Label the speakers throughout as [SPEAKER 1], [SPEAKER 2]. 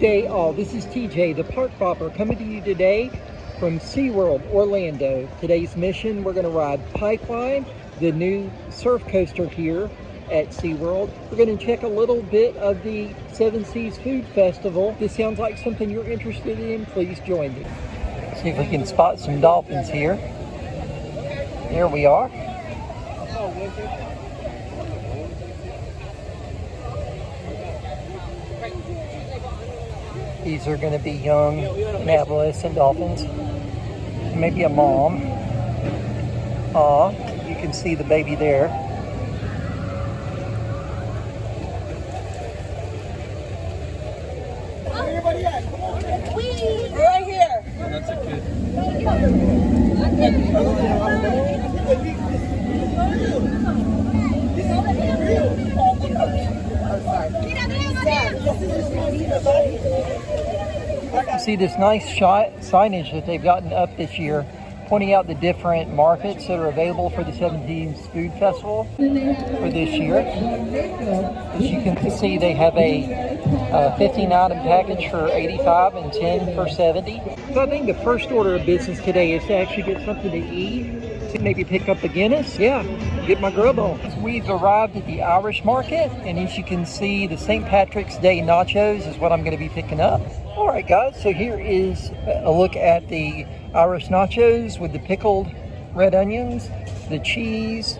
[SPEAKER 1] day all. This is TJ, the Park Bopper, coming to you today from SeaWorld, Orlando. Today's mission, we're going to ride Pipeline, the new surf coaster here at SeaWorld. We're going to check a little bit of the Seven Seas Food Festival. If this sounds like something you're interested in, please join me. See if we can spot some dolphins here. There we are. These are going to be young and adolescent dolphins. Maybe a mom. You can see the baby there.
[SPEAKER 2] Everybody at? Come on. Right here.
[SPEAKER 3] That's a kid.
[SPEAKER 1] You see this nice signage that they've gotten up this year, pointing out the different markets that are available for the Seven Seas Food Festival for this year. As you can see, they have a 15 item package for $85 and 10 for $70. So I think the first order of business today is to actually get something to eat. Maybe pick up the Guinness. Yeah, get my grub on. We've arrived at the Irish market, and as you can see, the St. Patrick's Day nachos is what I'm going to be picking up. All right, guys, so here is a look at the Irish nachos with the pickled red onions, the cheese,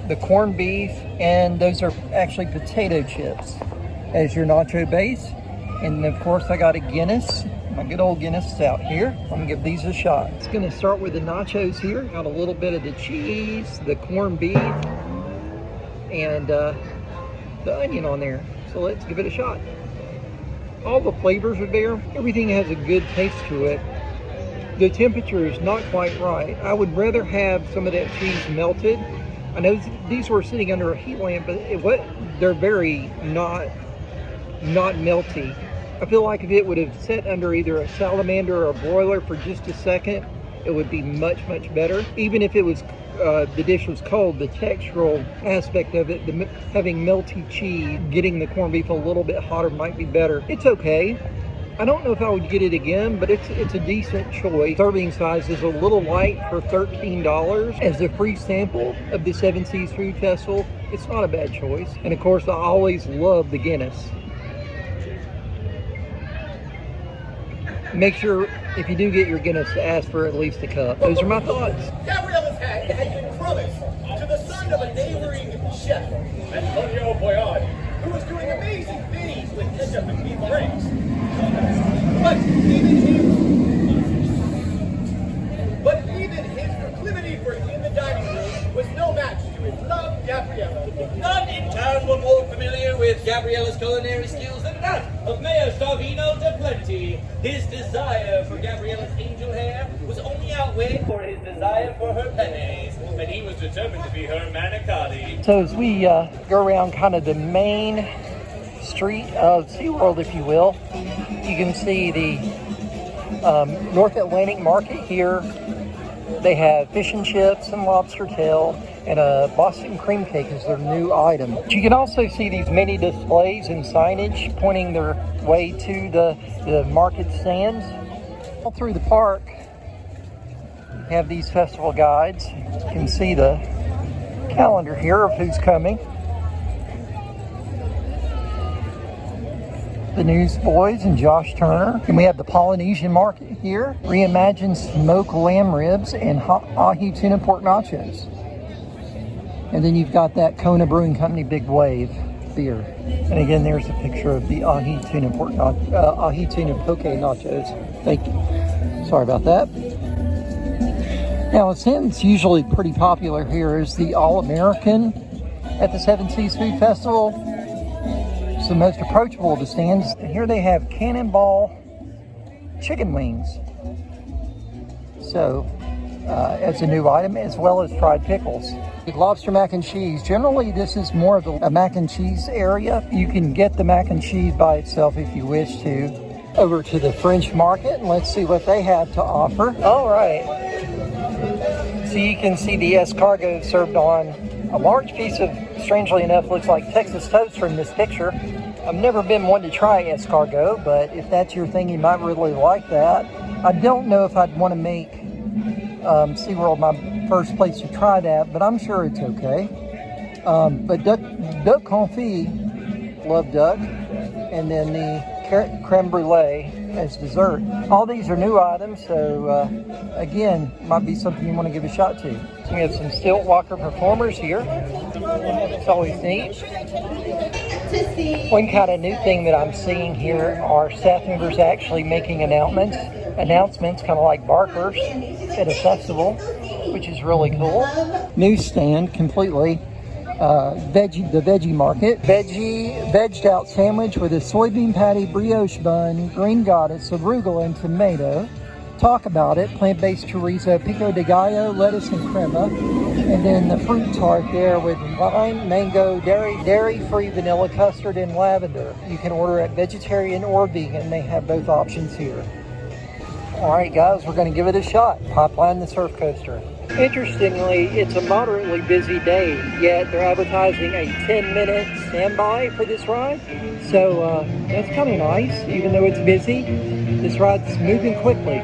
[SPEAKER 1] the corned beef, and those are actually potato chips as your nacho base. And of course, I got a Guinness. My good old Guinness out here. I'm gonna give these a shot. It's gonna start with the nachos here. Got a little bit of the cheese, the corned beef, and the onion on there. So let's give it a shot. All the flavors are there. Everything has a good taste to it. The temperature is not quite right. I would rather have some of that cheese melted. I know these were sitting under a heat lamp, but they're very not melty. I feel like if it would have sat under either a salamander or a broiler for just a second, it would be much, much better. Even if it was the dish was cold, the textural aspect of it, having melty cheese, getting the corned beef a little bit hotter might be better. It's okay. I don't know if I would get it again, but it's a decent choice. Serving size is a little light for $13. As a free sample of the Seven Seas Food Festival, it's not a bad choice. And of course, I always love the Guinness. Make sure, if you do get your Guinness, to ask for at least a cup. Those are my thoughts.
[SPEAKER 4] Gabriella's hat had been promised to the son of a neighboring chef, Antonio Boyard, who was doing amazing things with ketchup and beef drinks. But even his proclivity for in the dining room was no match to his love, Gabriella.
[SPEAKER 5] None in town were more familiar with Gabriella's culinary skills than that of Mayor Starvino de Plenty. His desire for Gabriella's angel hair was only outweighed for his desire for her pennies, and he was determined to be her manicotti.
[SPEAKER 1] So as we go around kind of the main street of SeaWorld, if you will, you can see the North Atlantic Market here. They have fish and chips and lobster tail, and a Boston cream cake is their new item. But you can also see these many displays and signage pointing their way to the market stands. All through the park, you have these festival guides. You can see the calendar here of who's coming. The Newsboys and Josh Turner. And we have the Polynesian market here. Reimagined smoked lamb ribs and ahi tuna pork nachos. And then you've got that Kona Brewing Company Big Wave beer. And again, there's a picture of the ahi tuna poke nachos. Thank you. Sorry about that. Now, it seems usually pretty popular here is the All-American at the Seven Seas Food Festival. It's the most approachable of the stands. And here they have Cannonball chicken wings. So, as a new item, as well as fried pickles. Lobster mac and cheese. Generally, this is more of a mac and cheese area. You can get the mac and cheese by itself if you wish to. Over to the French market, and let's see what they have to offer. All right. So you can see the escargot served on a large piece of, strangely enough, looks like Texas toast from this picture. I've never been one to try escargot, but if that's your thing, you might really like that. I don't know if I'd want to make SeaWorld my first place to try that, but I'm sure it's okay. But duck confit, love duck, and then the creme brulee as dessert. All these are new items, so again, might be something you want to give a shot to. So we have some stilt walker performers here. It's always neat. One kind of new thing that I'm seeing here are staff members actually making announcements, kind of like barkers at a festival, which is really cool. New stand completely. The veggie market. Vegged out sandwich with a soybean patty, brioche bun, green goddess, arugula, and tomato. Talk about it. Plant-based chorizo, pico de gallo, lettuce, and crema. And then the fruit tart there with lime, mango, dairy-free vanilla custard, and lavender. You can order it vegetarian or vegan. They have both options here. All right, guys, we're going to give it a shot. Pipeline the surf coaster. Interestingly, it's a moderately busy day, yet they're advertising a 10-minute standby for this ride. So that's kind of nice, even though it's busy. This ride's moving quickly.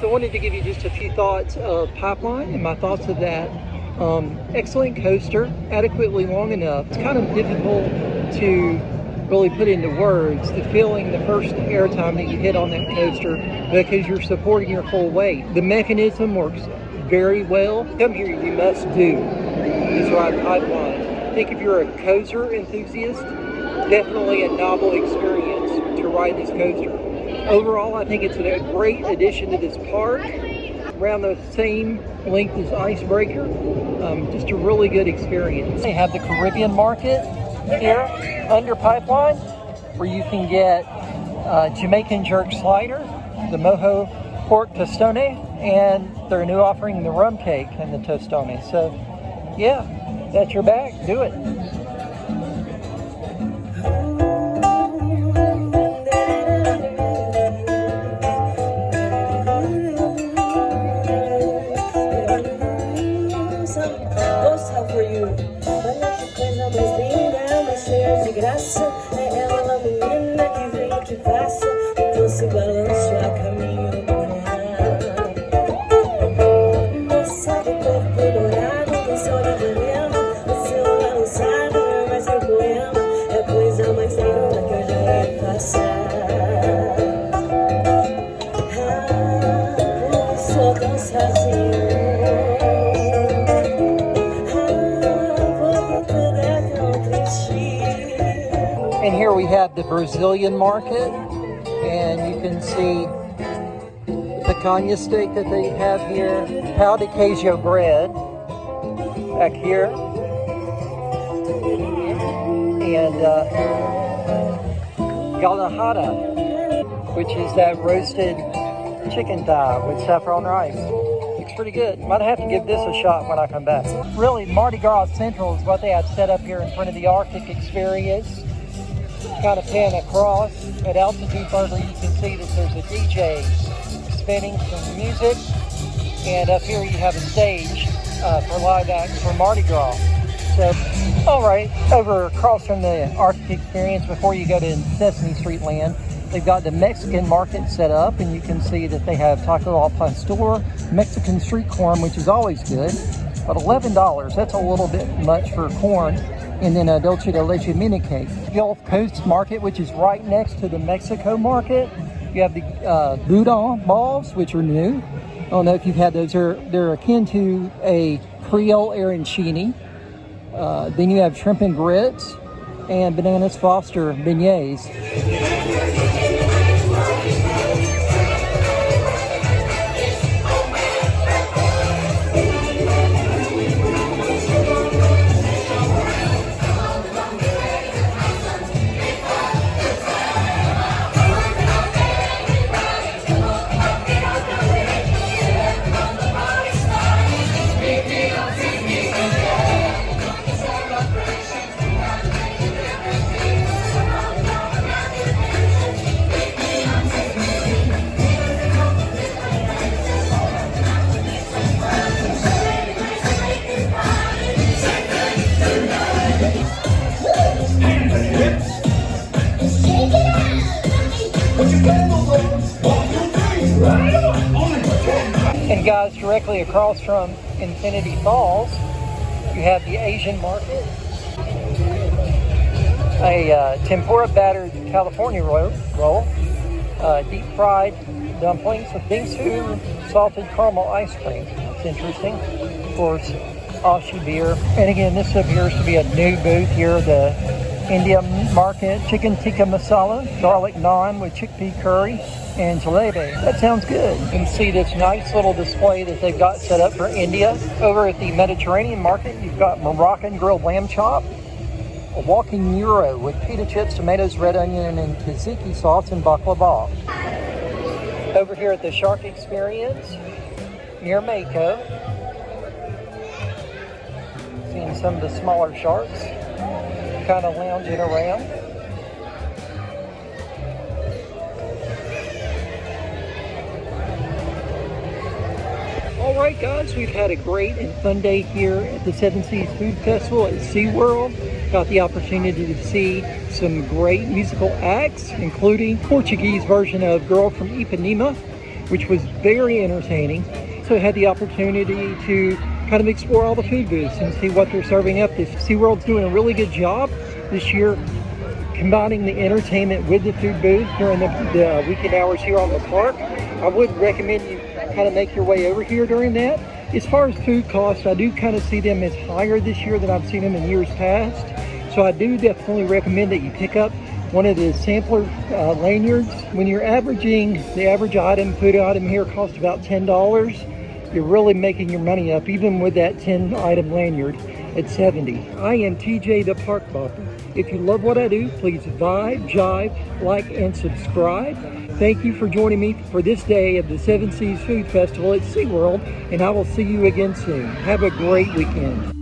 [SPEAKER 1] So I wanted to give you just a few thoughts of Pipeline and my thoughts of that. Excellent coaster, adequately long enough. It's kind of difficult to really put into words the feeling the first airtime that you hit on that coaster because you're supporting your full weight. The mechanism works very well. Come here, you must do this ride Pipeline. I think if you're a coaster enthusiast, definitely a novel experience to ride this coaster. Overall, I think it's a great addition to this park, around the same length as Icebreaker. Just a really good experience. They have the Caribbean market here under Pipeline, where you can get Jamaican jerk slider, the mojo pork tostone, and their new offering, the rum cake and the tostone. So, yeah, that's your bag. Do it. And here we have the Brazilian market, and you can see the picanha steak that they have here, pão de queijo bread back here, and galahada, which is that roasted chicken thigh with saffron rice. Looks pretty good. Might have to give this a shot when I come back. Really, Mardi Gras Central is what they have set up here in front of the Arctic Experience. Kind of pan across at altitude further, you can see that there's a DJ spinning some music, and up here you have a stage for live acts for Mardi Gras. So, all right, over across from the Arctic Experience, before you go to Sesame Street Land, they've got the Mexican market set up, and you can see that they have taco al pastor, Mexican street corn, which is always good, but $11, that's a little bit much for corn. And then a dulce de leche mini cake. Gulf Coast Market, which is right next to the Mexico Market. You have the boudin balls, which are new. I don't know if you've had those. They're akin to a Creole arancini. Then you have shrimp and grits and Bananas Foster beignets. And guys, directly across from Infinity Falls, you have the Asian market. A tempura battered California roll, deep fried dumplings with bingsu salted caramel ice cream. It's interesting. Of course, Aussie beer. And again, this appears to be a new booth here, the India market. Chicken tikka masala, garlic naan with chickpea curry, and jalebi. That sounds good. You can see this nice little display that they've got set up for India. Over at the Mediterranean market, you've got Moroccan grilled lamb chop, a walking gyro with pita chips, tomatoes, red onion, and tzatziki sauce, and baklava. Over here at the Shark Experience near Mako, seeing some of the smaller sharks kind of lounging around. All right, guys, we've had a great and fun day here at the Seven Seas Food Festival at SeaWorld. Got the opportunity to see some great musical acts, including Portuguese version of Girl from Ipanema, which was very entertaining. So I had the opportunity to kind of explore all the food booths and see what they're serving up. SeaWorld's doing a really good job this year combining the entertainment with the food booth during the weekend hours here on the park. I would recommend you kind of make your way over here during that. As far as food costs, I do kind of see them as higher this year than I've seen them in years past. So I do definitely recommend that you pick up one of the sampler lanyards. When you're averaging, the average food item here costs about $10. You're really making your money up, even with that 10 item lanyard at $70. I am TJ the Park Bopper. If you love what I do, please vibe, jive, like, and subscribe. Thank you for joining me for this day of the Seven Seas Food Festival at SeaWorld, and I will see you again soon. Have a great weekend.